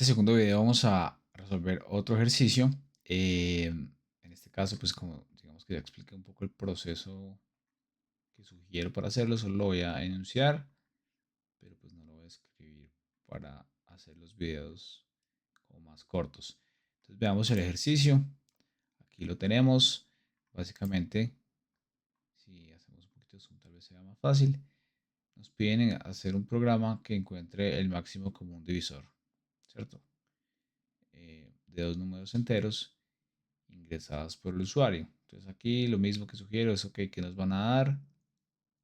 segundo video vamos a resolver otro ejercicio. En este caso, pues como digamos que ya expliqué un poco el proceso que sugiero para hacerlo, solo lo voy a enunciar, pero pues no lo voy a escribir para hacer los videos como más cortos. Entonces veamos el ejercicio. Aquí lo tenemos. Básicamente, si hacemos un poquito de zoom tal vez sea más fácil. Nos piden hacer un programa que encuentre el máximo común divisor, ¿cierto? De dos números enteros ingresados por el usuario. Entonces aquí lo mismo que sugiero es, ok, ¿qué nos van a dar?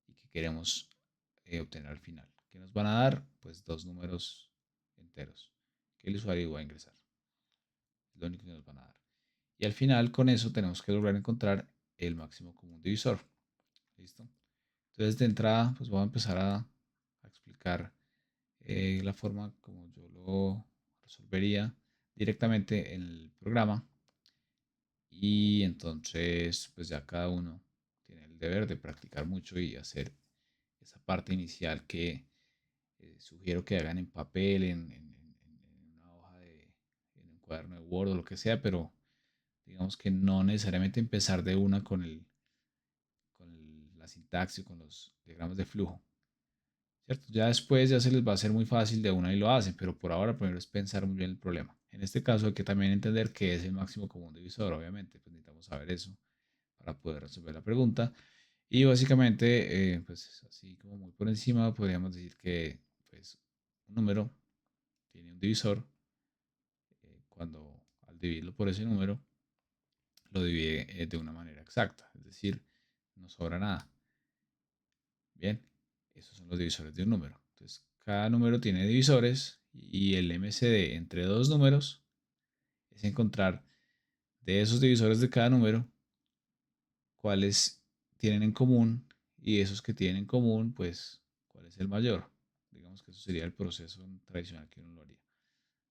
Y qué queremos obtener al final. ¿Qué nos van a dar? Pues dos números enteros que el usuario va a ingresar. Es lo único que nos van a dar. Y al final con eso tenemos que lograr encontrar el máximo común divisor. ¿Listo? Entonces de entrada pues voy a empezar a explicar la forma como yo lo resolvería directamente en el programa. Y entonces, pues ya cada uno tiene el deber de practicar mucho y hacer esa parte inicial que sugiero que hagan en papel, en una hoja en un cuaderno de Word o lo que sea, pero digamos que no necesariamente empezar de una con la sintaxis o con los diagramas de flujo, ¿cierto? Ya después ya se les va a hacer muy fácil de una y lo hacen, pero por ahora primero es pensar muy bien el problema. En este caso hay que también entender qué es el máximo común divisor, obviamente, pues necesitamos saber eso para poder resolver la pregunta. Y básicamente, pues así como muy por encima, podríamos decir que pues, un número tiene un divisor cuando al dividirlo por ese número lo divide de una manera exacta, es decir, no sobra nada. Bien, esos son los divisores de un número. Entonces, cada número tiene divisores y el MCD entre dos números es encontrar de esos divisores de cada número cuáles tienen en común y esos que tienen en común, pues, cuál es el mayor. Digamos que eso sería el proceso tradicional que uno lo haría.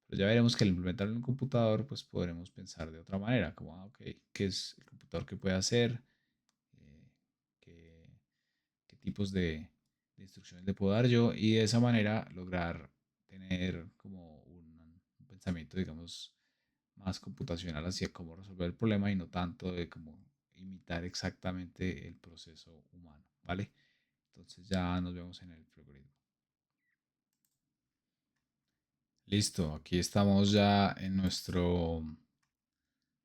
Pero ya veremos que al implementarlo en un computador, pues podremos pensar de otra manera, como, ok, ¿qué es el computador que puede hacer? Eh, ¿qué, qué tipos de instrucciones le puedo dar yo? Y de esa manera lograr tener como un pensamiento, digamos, más computacional hacia cómo resolver el problema y no tanto de cómo imitar exactamente el proceso humano, ¿vale? Entonces ya nos vemos en el algoritmo. Listo, aquí estamos ya en nuestro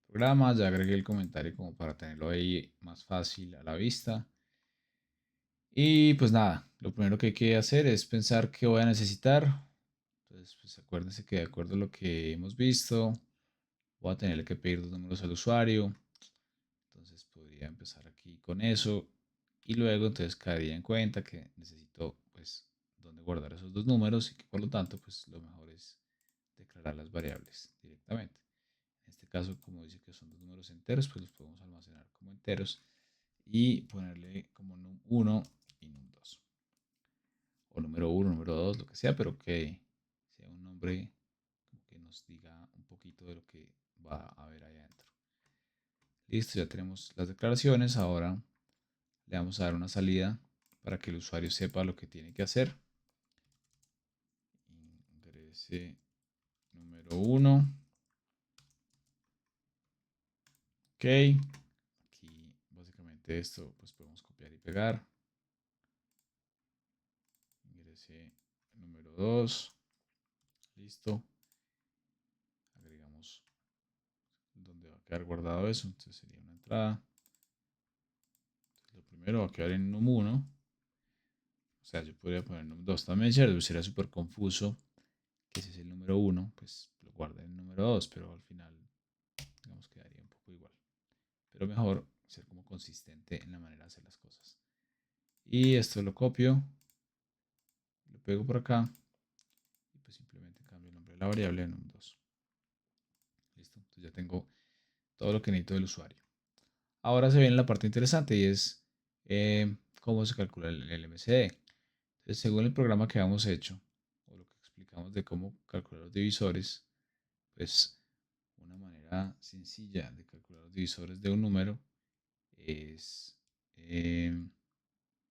programa, ya agregué el comentario como para tenerlo ahí más fácil a la vista. Y pues nada, lo primero que hay que hacer es pensar qué voy a necesitar. Entonces, pues acuérdense que de acuerdo a lo que hemos visto, voy a tener que pedir dos números al usuario. Entonces podría empezar aquí con eso y luego entonces caería en cuenta que necesito pues dónde guardar esos dos números y que por lo tanto pues lo mejor es declarar las variables directamente. En este caso como dice que son dos números enteros pues los podemos almacenar como enteros y ponerle como num1 y num2 o número 1, número 2, lo que sea, pero que sea un nombre como que nos diga un poquito de lo que va a haber ahí adentro. Listo, ya tenemos las declaraciones. Ahora le vamos a dar una salida para que el usuario sepa lo que tiene que hacer. Ingrese número 1. Ok. Aquí básicamente esto pues podemos copiar y pegar. Ingrese número 2. Listo. Agregamos donde va a quedar guardado eso. Entonces sería una entrada. Entonces, lo primero va a quedar en num1. O sea, yo podría poner num2 también, ¿cierto? Sería súper confuso que ese es el número 1, pues lo guarde en el número 2, pero al final, digamos, quedaría un poco igual. Pero mejor ser como consistente en la manera de hacer las cosas. Y esto lo copio, lo pego por acá y pues simplemente cambio el nombre de la variable en num2. Listo, entonces ya tengo todo lo que necesito del usuario. Ahora se viene la parte interesante y es cómo se calcula el MCD. Entonces, según el programa que hemos hecho, o lo que explicamos de cómo calcular los divisores, pues una manera sencilla de calcular los divisores de un número es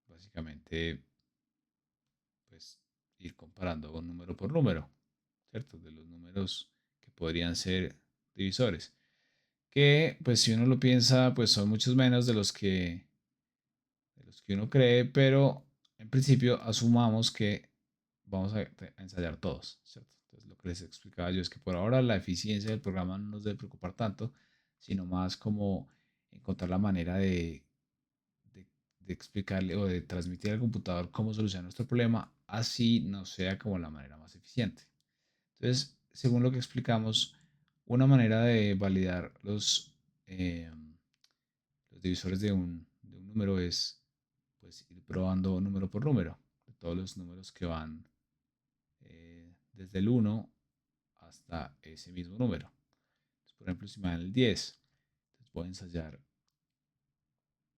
básicamente pues ir comparando un número por número. ¿cierto? De los números que podrían ser divisores. Que, pues si uno lo piensa, pues son muchos menos de los que uno cree, pero en principio asumamos que vamos a ensayar todos, ¿cierto? Entonces lo que les explicaba yo es que por ahora la eficiencia del programa no nos debe preocupar tanto, sino más como encontrar la manera de, de explicarle o de transmitir al computador cómo solucionar nuestro problema, así no sea como la manera más eficiente. Entonces, según lo que explicamos, una manera de validar los divisores de un número es pues, ir probando número por número, de todos los números que van desde el 1 hasta ese mismo número. Entonces, por ejemplo, si me dan el 10, entonces voy a ensayar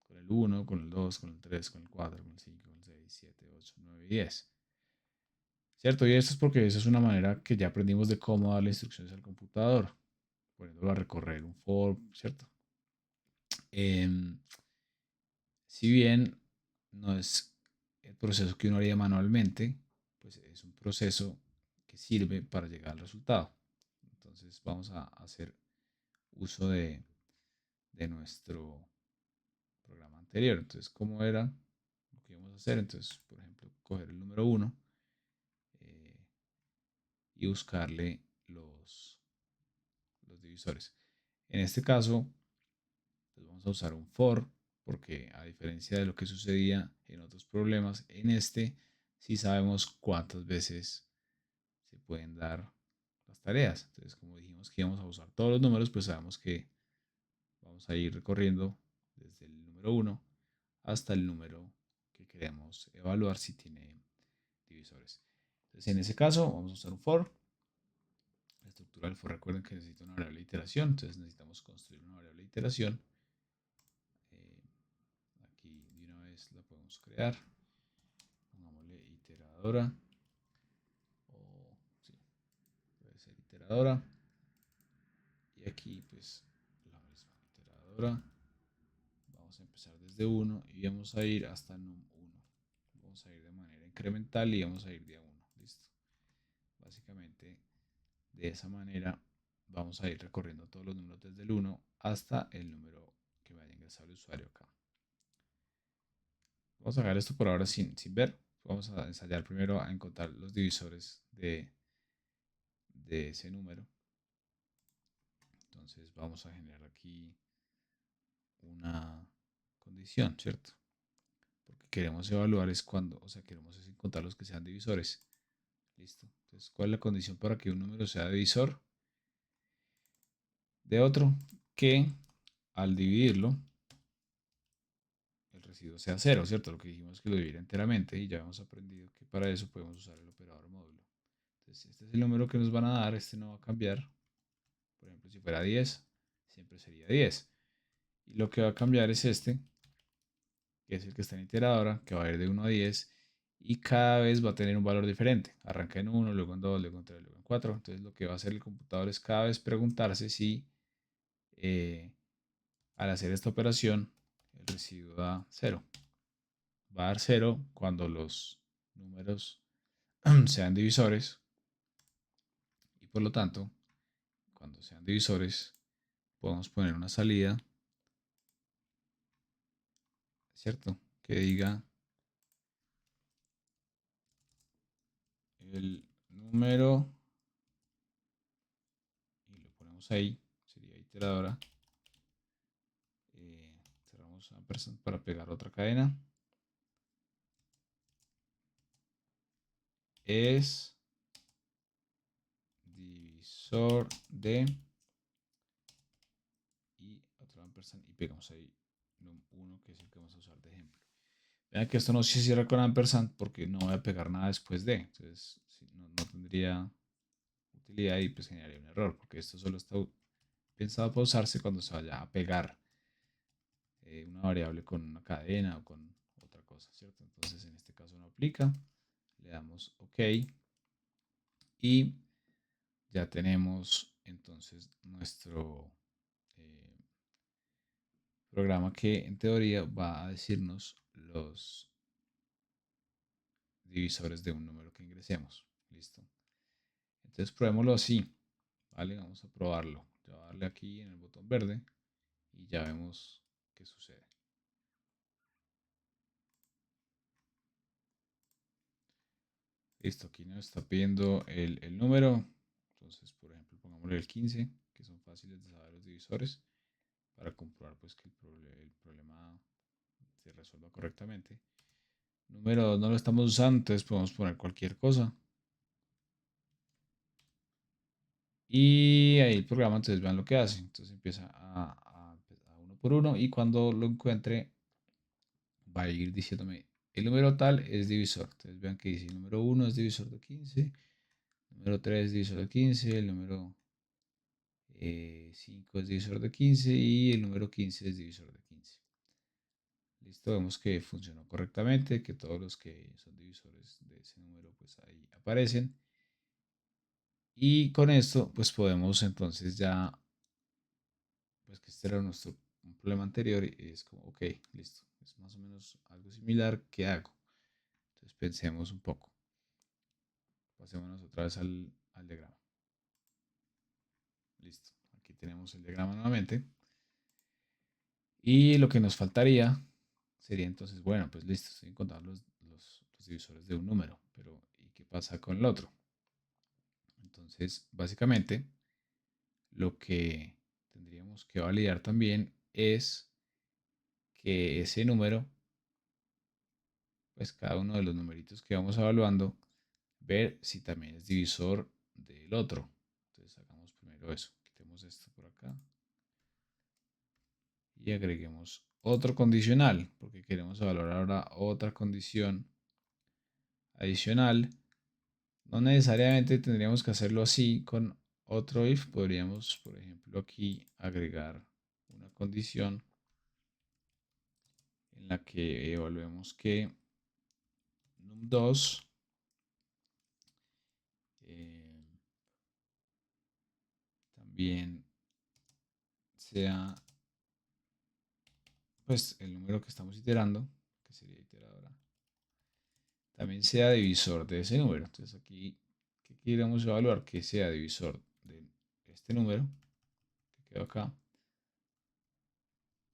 con el 1, con el 2, con el 3, con el 4, con el 5, con el 6, 7, 8, 9 y 10. ¿Cierto? Y esto es porque eso es una manera que ya aprendimos de cómo darle instrucciones al computador, poniéndolo a recorrer un for, ¿cierto? Em, si bien no es el proceso que uno haría manualmente, pues es un proceso que sirve para llegar al resultado. Entonces vamos a hacer uso de nuestro programa anterior. Entonces, ¿cómo era lo que íbamos a hacer? Entonces, por ejemplo, coger el número uno eh, y buscarle los divisores. En este caso, pues vamos a usar un for, porque a diferencia de lo que sucedía en otros problemas, en este sí sabemos cuántas veces se pueden dar las tareas. Entonces, como dijimos que íbamos a usar todos los números, pues sabemos que vamos a ir recorriendo desde el número uno hasta el número que queremos evaluar si tiene divisores. Entonces, en ese caso, vamos a usar un for. La estructura del for, recuerden que necesita una variable de iteración, entonces necesitamos construir una variable de iteración. Aquí de una vez la podemos crear. Pongámosle iteradora. O sí, puede ser iteradora. Y aquí pues la misma iteradora. Vamos a empezar desde 1 y vamos a ir hasta num1. Vamos a ir de manera incremental y vamos a ir de a 1. Listo. Básicamente de esa manera vamos a ir recorriendo todos los números desde el 1 hasta el número que vaya a ingresar el usuario acá. Vamos a dejar esto por ahora sin ver. Vamos a ensayar primero a encontrar los divisores de ese número. Entonces vamos a generar aquí una condición, ¿cierto? Porque queremos evaluar es cuando, o sea, queremos es encontrar los que sean divisores. Listo. Entonces, ¿cuál es la condición para que un número sea divisor de otro? Que al dividirlo, el residuo sea cero, ¿cierto? Lo que dijimos es que lo dividir enteramente y ya hemos aprendido que para eso podemos usar el operador módulo. Entonces, este es el número que nos van a dar, este no va a cambiar. Por ejemplo, si fuera 10, siempre sería 10. Y lo que va a cambiar es este, que es el que está en iteradora, que va a ir de 1 a 10 y cada vez va a tener un valor diferente. Arranca en 1, luego en 2, luego en 3, luego en 4. Entonces lo que va a hacer el computador es cada vez preguntarse si al hacer esta operación el residuo da 0. Va a dar 0 cuando los números sean divisores y por lo tanto cuando sean divisores podemos poner una salida, ¿cierto? Que diga el número y lo ponemos ahí, sería iteradora. Cerramos ampersand para pegar otra cadena. Es divisor de y otro ampersand y pegamos ahí num1 que es el que vamos a usar de ejemplo. Vean que esto no se cierra con ampersand porque no voy a pegar nada después de, entonces no tendría utilidad y pues generaría un error porque esto solo está pensado para usarse cuando se vaya a pegar una variable con una cadena o con otra cosa, ¿cierto? Entonces en este caso no aplica, le damos OK y ya tenemos entonces nuestro programa que en teoría va a decirnos los divisores de un número que ingresemos. Listo. Entonces probémoslo así, ¿vale? Vamos a probarlo. Ya voy a darle aquí en el botón verde y ya vemos qué sucede. Listo, aquí nos está pidiendo el número. Entonces, por ejemplo, pongámosle el 15, que son fáciles de saber los divisores, para comprobar pues que el problema se resuelva correctamente. Número 2 no lo estamos usando, entonces podemos poner cualquier cosa. Y ahí el programa, entonces vean lo que hace. Entonces empieza a uno por uno y cuando lo encuentre va a ir diciéndome el número tal es divisor. Entonces vean que dice el número 1 es divisor de 15, el número 3 es divisor de 15, el número 5 es divisor de 15 y el número 15 es divisor de 15. Listo, vemos que funcionó correctamente, que todos los que son divisores de ese número pues ahí aparecen. Y con esto pues podemos entonces ya, pues que este era nuestro un problema anterior y es como, ok, listo, es más o menos algo similar, ¿qué hago? Entonces pensemos un poco. Pasémonos otra vez al diagrama. Listo, aquí tenemos el diagrama nuevamente. Y lo que nos faltaría sería entonces, bueno, pues listo, estoy encontrando los divisores de un número, pero ¿y qué pasa con el otro? Entonces, básicamente, lo que tendríamos que validar también es que ese número, pues cada uno de los numeritos que vamos evaluando, ver si también es divisor del otro. Entonces, hagamos primero eso. Quitemos esto por acá y agreguemos otro condicional, porque queremos evaluar ahora otra condición adicional. No necesariamente tendríamos que hacerlo así con otro if. Podríamos, por ejemplo, aquí agregar una condición en la que evaluemos que num2 también sea pues el número que estamos iterando, que sería iteradora, también sea divisor de ese número. Entonces aquí, ¿qué queremos evaluar? Que sea divisor de este número que quedó acá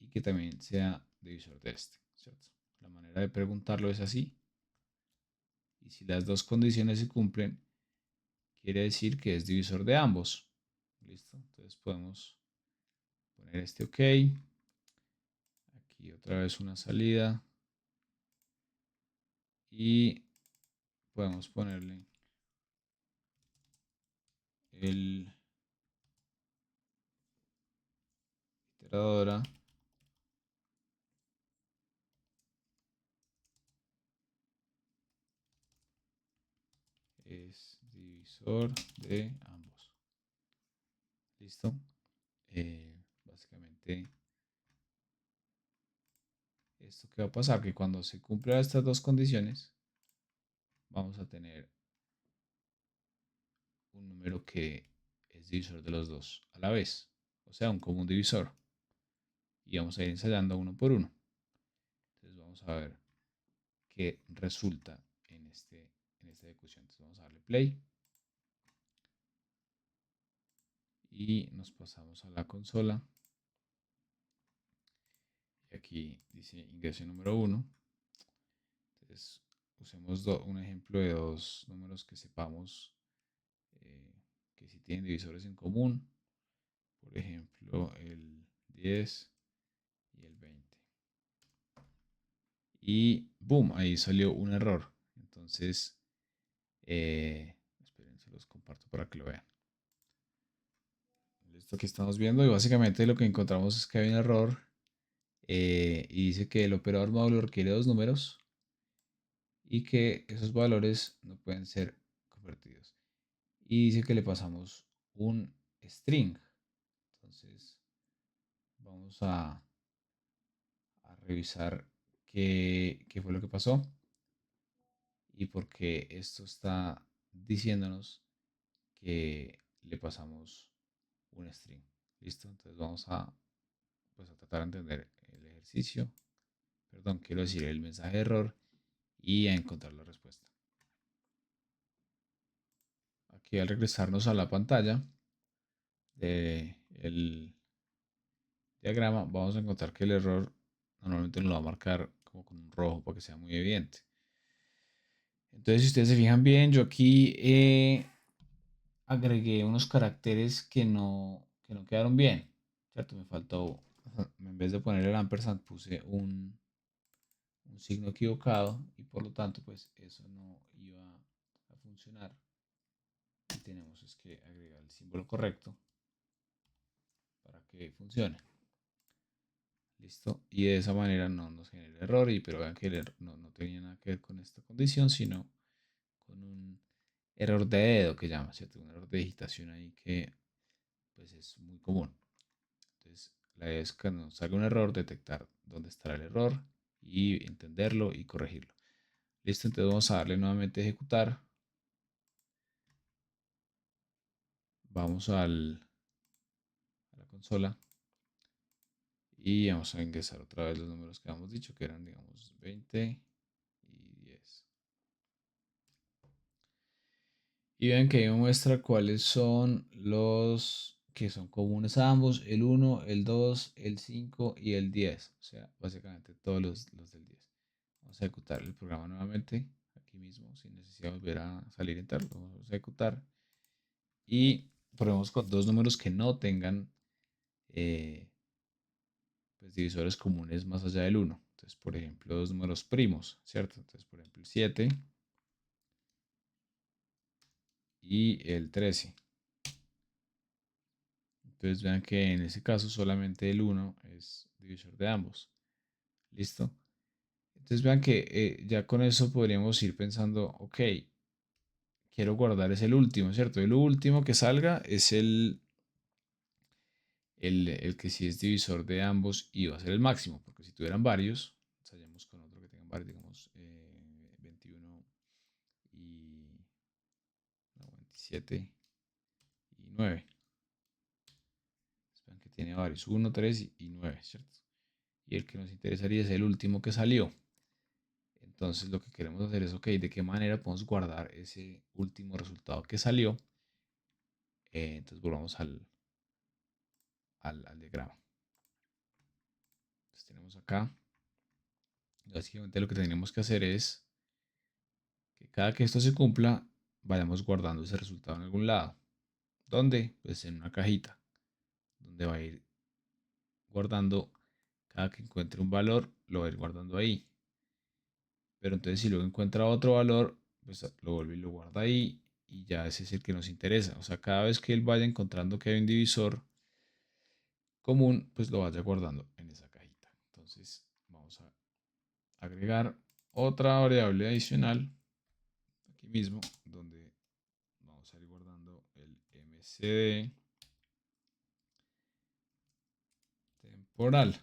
y que también sea divisor de este, ¿cierto? La manera de preguntarlo es así. Y si las dos condiciones se cumplen, quiere decir que es divisor de ambos. ¿Listo? Entonces podemos poner este OK. Aquí otra vez una salida. Y podemos ponerle el iteradora es divisor de ambos. ¿Listo? Básicamente, esto que va a pasar, que cuando se cumplan estas dos condiciones, vamos a tener un número que es divisor de los dos a la vez, o sea, un común divisor. Y vamos a ir ensayando uno por uno. Entonces vamos a ver qué resulta en esta ejecución. Entonces vamos a darle play y nos pasamos a la consola. Y aquí dice ingreso número 1. Entonces usemos un ejemplo de dos números que sepamos que si tienen divisores en común. Por ejemplo, el 10 y el 20. Y boom, ahí salió un error. Entonces, esperen, se los comparto para que lo vean. Esto que estamos viendo y básicamente lo que encontramos es que hay un error y dice que el operador módulo requiere dos números y que esos valores no pueden ser convertidos. Y dice que le pasamos un string. Entonces vamos a revisar qué fue lo que pasó y por qué esto está diciéndonos que le pasamos un string. ¿Listo? Entonces vamos pues, a tratar de entender el ejercicio. Perdón, quiero decir el mensaje de error y a encontrar la respuesta. aquí al regresarnos a la pantalla del diagrama, vamos a encontrar que el error normalmente nos lo va a marcar como con un rojo para que sea muy evidente. Entonces, si ustedes se fijan bien, yo aquí agregué unos caracteres que no quedaron bien, ¿cierto? Me faltó, en vez de poner el ampersand, puse un signo equivocado y por lo tanto, pues eso no iba a funcionar. Y tenemos es que agregar el símbolo correcto para que funcione. Listo. Y de esa manera no nos genera error. Pero vean que el error no tenía nada que ver con esta condición, sino con un error de dedo que llama, ¿cierto? Un error de digitación ahí que pues es muy común. Entonces, la idea es que cuando nos salga un error, detectar dónde estará el error y entenderlo y corregirlo. Listo, entonces vamos a darle nuevamente a ejecutar. Vamos a la consola y vamos a ingresar otra vez los números que habíamos dicho, que eran, digamos, 20 y 10. Y ven que ahí me muestra cuáles son los que son comunes a ambos, el 1, el 2, el 5 y el 10. O sea, básicamente todos los del 10. Vamos a ejecutar el programa nuevamente, aquí mismo, sin necesidad de volver a salir en tal. Vamos a ejecutar. Y probemos con dos números que no tengan eh, pues, divisores comunes más allá del 1. Entonces, por ejemplo, dos números primos, ¿cierto? Entonces, por ejemplo, el 7 y el 13. Entonces vean que en ese caso solamente el 1 es divisor de ambos. ¿Listo? Entonces vean que ya con eso podríamos ir pensando, ok, quiero guardar es el último, ¿cierto? El último que salga es el que sí es divisor de ambos y va a ser el máximo, porque si tuvieran varios, ensayemos con otro que tengan varios, digamos 21 y no, 27 y 9. Vean que tiene varios, 1, 3 y 9, ¿cierto? Y el que nos interesaría es el último que salió. Entonces lo que queremos hacer es, ok, ¿de qué manera podemos guardar ese último resultado que salió? Entonces volvamos al diagrama. Entonces tenemos acá, básicamente lo que tenemos que hacer es que cada que esto se cumpla, vayamos guardando ese resultado en algún lado. ¿Dónde? Pues en una cajita, donde va a ir guardando cada que encuentre un valor, lo va a ir guardando ahí. Pero entonces si luego encuentra otro valor, pues lo vuelve y lo guarda ahí y ya ese es el que nos interesa. O sea, cada vez que él vaya encontrando que hay un divisor común, pues lo vaya guardando en esa cajita. Entonces vamos a agregar otra variable adicional aquí mismo, donde vamos a ir guardando el mcd temporal.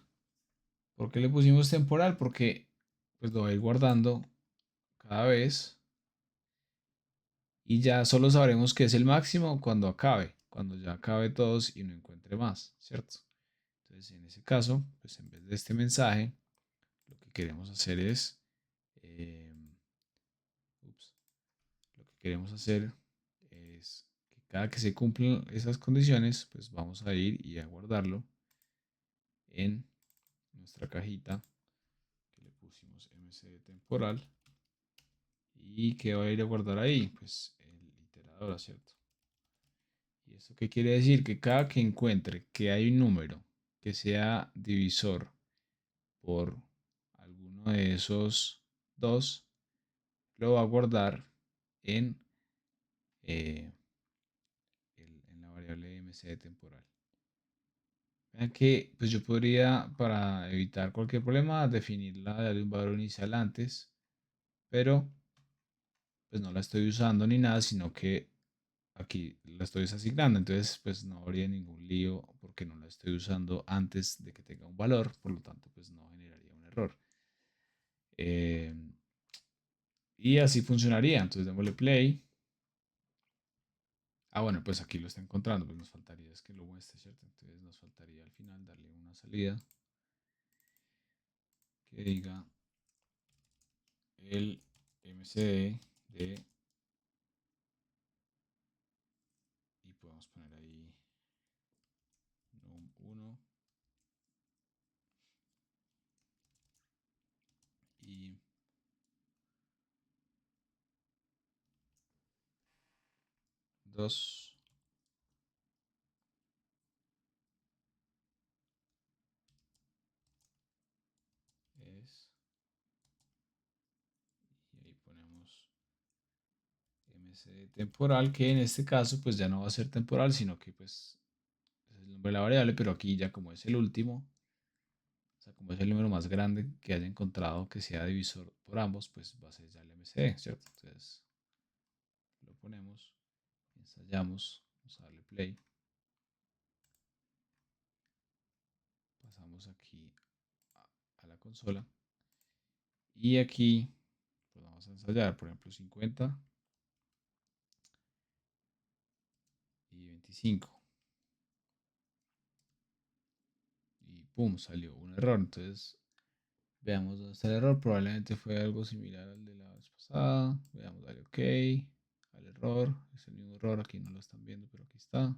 ¿Por qué le pusimos temporal? Porque pues lo va a ir guardando cada vez y ya solo sabremos que es el máximo cuando acabe, cuando ya acabe todos y no encuentre más, ¿cierto? Entonces en ese caso, pues en vez de este mensaje, lo que queremos hacer es, eh, lo que queremos hacer es que cada que se cumplan esas condiciones, pues vamos a ir y a guardarlo en nuestra cajita que le pusimos mcd temporal. ¿Y qué va a ir a guardar ahí? Pues el iterador, ¿cierto? ¿Y esto qué quiere decir? Que cada que encuentre que hay un número que sea divisor por alguno de esos dos, lo va a guardar en, eh, en la variable mcd temporal. Vean que pues yo podría, para evitar cualquier problema, definirla, darle un valor inicial antes, pero pues no la estoy usando ni nada, sino que aquí la estoy desasignando, entonces pues no habría ningún lío porque no la estoy usando antes de que tenga un valor, por lo tanto pues no generaría un error. Eh, y así funcionaría, entonces démosle play. Ah, bueno, pues aquí lo está encontrando, pues nos faltaría es que lo muestre, ¿cierto? Entonces nos faltaría al final darle una salida que diga el mcd de 2 es, y ahí ponemos mcd temporal, que en este caso pues ya no va a ser temporal, sino que pues es el nombre de la variable, pero aquí ya como es el último, o sea, como es el número más grande que haya encontrado que sea divisor por ambos, pues va a ser ya el mcd, ¿cierto? Entonces lo ponemos, ensayamos, vamos a darle play, pasamos aquí a la consola y aquí pues vamos a ensayar, por ejemplo, 50 y 25 y pum, salió un error. Entonces veamos dónde está el error, probablemente fue algo similar al de la vez pasada. Veamos, dale ok al error, es el mismo error, aquí no lo están viendo, pero aquí está.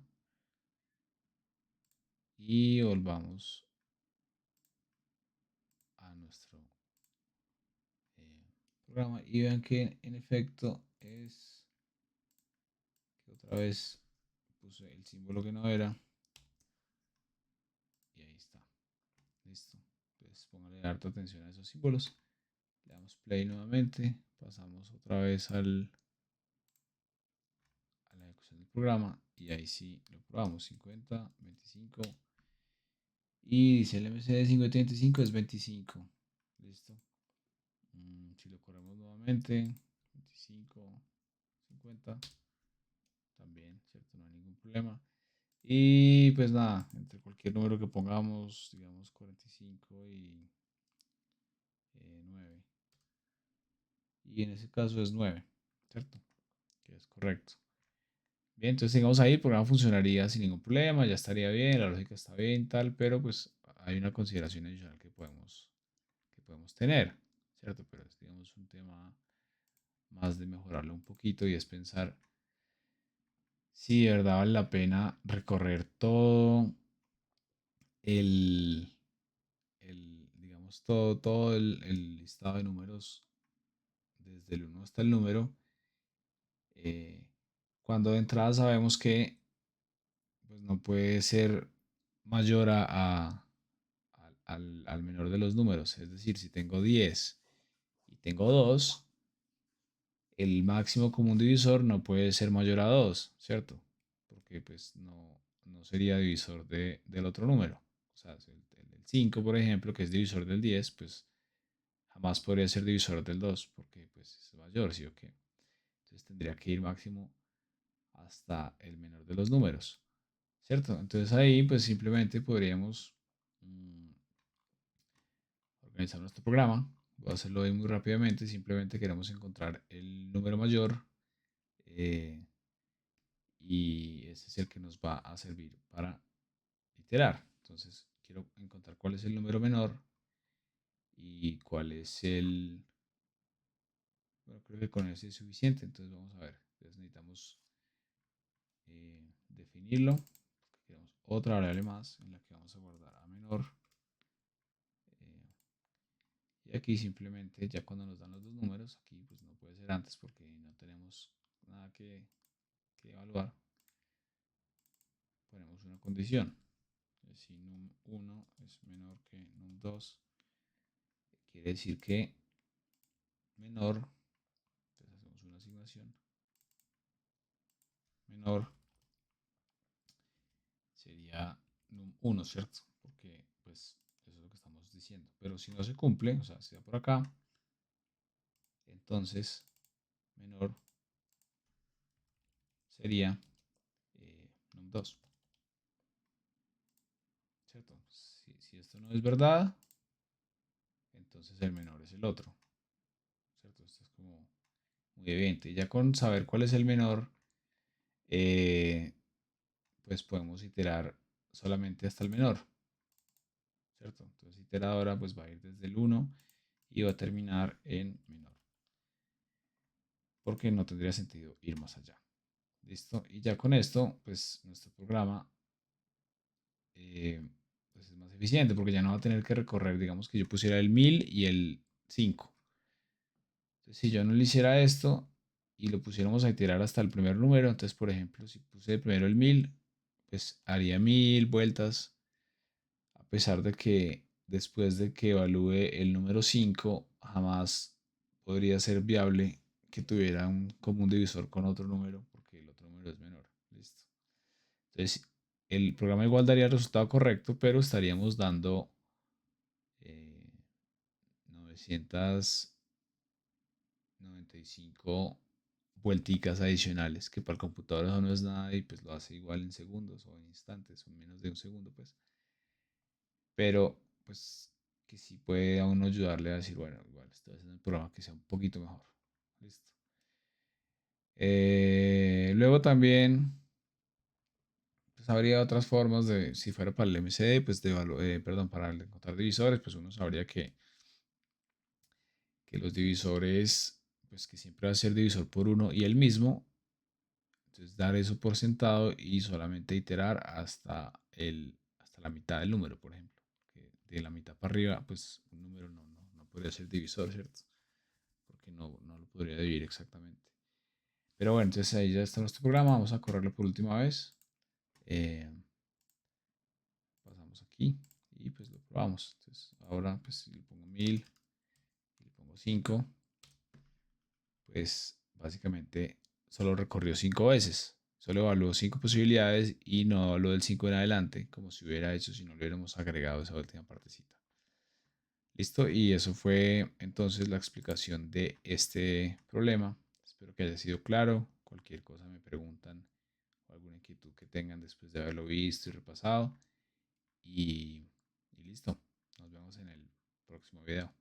Y volvamos a nuestro programa y vean que en efecto es que otra vez puse el símbolo que no era y ahí está, listo. Entonces póngale harta atención a esos símbolos, le damos play nuevamente, pasamos otra vez a la ejecución del programa y ahí sí lo probamos, 50, 25 y dice el MCD 50 y 25 es 25, listo. Si lo corremos nuevamente, 25, 50, también, ¿cierto? No hay ningún problema. Y pues nada, entre cualquier número que pongamos, digamos 45 y 9. Y en ese caso es 9, ¿cierto? Que es correcto. Bien, entonces sigamos ahí, el programa funcionaría sin ningún problema, ya estaría bien, la lógica está bien, tal, pero pues hay una consideración adicional que podemos tener, ¿cierto? Pero es, digamos, un tema más de mejorarlo un poquito y es pensar si de verdad vale la pena recorrer todo el, digamos, todo el listado de números desde el uno hasta el número, eh, cuando de entrada sabemos que pues, no puede ser mayor al menor de los números. Es decir, si tengo 10 y tengo 2, el máximo común divisor no puede ser mayor a 2, ¿cierto? Porque pues no sería divisor del otro número. O sea, el 5, por ejemplo, que es divisor del 10, pues jamás podría ser divisor del 2 porque pues es mayor, ¿sí o qué? Entonces tendría que ir máximo hasta el menor de los números, ¿cierto? Entonces ahí pues simplemente podríamos organizar nuestro programa. Voy a hacerlo ahí muy rápidamente, simplemente queremos encontrar el número mayor eh, y ese es el que nos va a servir para iterar. Entonces quiero encontrar cuál es el número menor y cuál es el... Bueno, creo que con ese es suficiente, entonces vamos a ver. Entonces necesitamos definirlo. Queremos otra variable más en la que vamos a guardar a menor. Eh, y aquí simplemente, ya cuando nos dan los dos números, aquí pues no puede ser antes porque no tenemos nada que evaluar. Ponemos una condición. Si num1 es menor que num2, quiere decir que menor, entonces hacemos una asignación, menor sería num1, ¿cierto? Porque pues eso es lo que estamos diciendo. Pero si no se cumple, o sea, si da por acá, entonces menor sería num2, ¿cierto? Si esto no es verdad, entonces el menor es el otro, ¿cierto? Esto es como muy evidente. Ya con saber cuál es el menor, eh, pues podemos iterar solamente hasta el menor, ¿cierto? Entonces iteradora pues va a ir desde el 1 y va a terminar en menor, porque no tendría sentido ir más allá. ¿Listo? Y ya con esto, pues nuestro programa pues es más eficiente, porque ya no va a tener que recorrer, digamos que yo pusiera el 1000 y el 5. Entonces, si yo no le hiciera esto, y lo pusiéramos a iterar hasta el primer número, entonces por ejemplo, si puse primero el 1000, pues haría 1000 vueltas, a pesar de que después de que evalúe el número 5 jamás podría ser viable que tuviera un común divisor con otro número, porque el otro número es menor. Listo. Entonces, el programa igual daría el resultado correcto, pero estaríamos dando 995 vuelticas adicionales, que para el computador eso no es nada y pues lo hace igual en segundos o en instantes, o en menos de un segundo, pues. Pero, pues, que sí puede a uno ayudarle a decir, bueno, igual estoy haciendo un programa que sea un poquito mejor. Listo. Luego también, pues habría otras formas de, si fuera para el MCD, pues perdón, para el encontrar divisores, pues uno sabría que los divisores, pues que siempre va a ser divisor por uno y el mismo. Entonces dar eso por sentado y solamente iterar hasta la mitad del número, por ejemplo. Que de la mitad para arriba, pues un número no podría ser divisor, ¿cierto? Porque no lo podría dividir exactamente. Pero bueno, entonces ahí ya está nuestro programa. Vamos a correrlo por última vez. Eh, Pasamos aquí y pues lo probamos. Entonces ahora pues si le pongo 1000 y le pongo 5, pues básicamente solo recorrió 5 veces. Solo evaluó 5 posibilidades y no evaluó del 5 en adelante, como si hubiera hecho si no le hubiéramos agregado esa última partecita. Listo, y eso fue entonces la explicación de este problema. Espero que haya sido claro. Cualquier cosa me preguntan o alguna inquietud que tengan después de haberlo visto y repasado. Y, y listo. Nos vemos en el próximo video.